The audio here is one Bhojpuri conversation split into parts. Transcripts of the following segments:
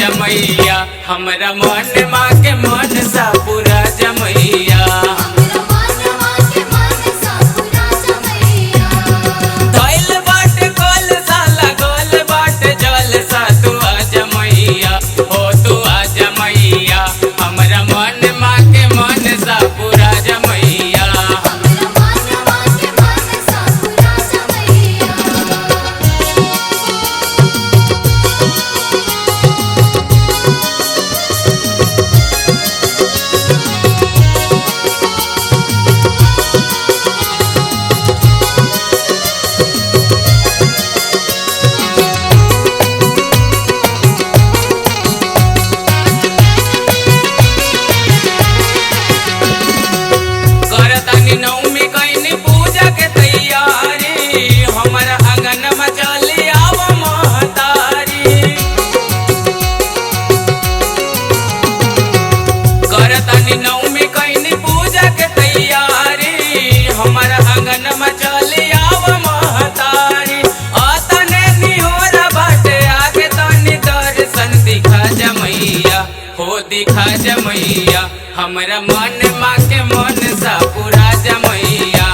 जमैया हमरा मन माँ के मन सा पूरा जमैया। धइल बाटे कल साला गोल बाटे जल सा तू आ जमैया हो तू आ जमैया हमरा मन माँ के मन सा पूरा जमैया। नवमी कईनी पूजा के तैयारी हमारा आंगन में चली आव महतारी। करतानी नवमी कईनी पूजा के तैयारी हमारा आंगन में चली आव महतारी। अतने निहोरा बाटे आगे तनी दर्शन दिखा जमैया हो दिखा जमैया हमरा मन माँ के मन सा पूरा जमैया।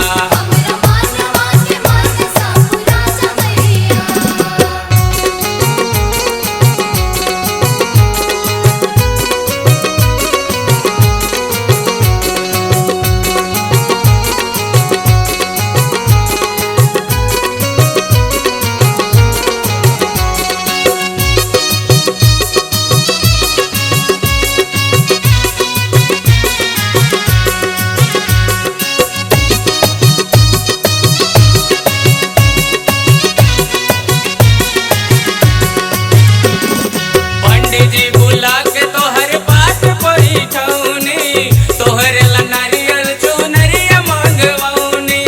जी बुला के तोहर पास बैठौनी तोहरे ला नारियल चुनरिया मंगवौनी।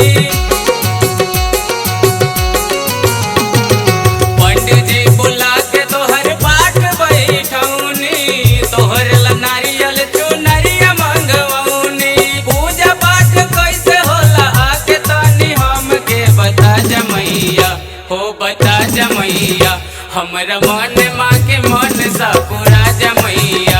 पंडित जी बुला के तोहर पास बैठौनी तोहरे ला नारियल चुनरिया मंगवौनी। पूजा पाठ कैसे होला आके तनी हमके बता जमैया हो बता जमैया हमरा मन माँ के मन सा पूरा जमैया।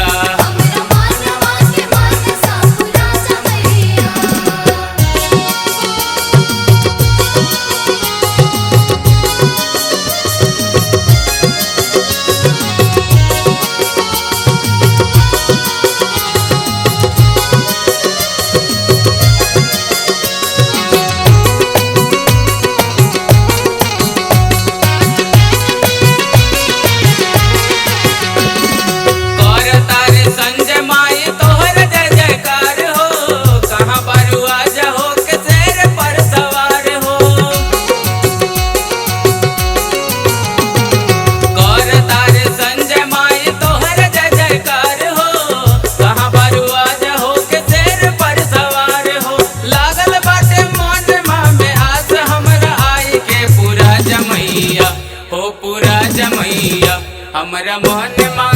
हो पूरा जमैया हमरा मन माँ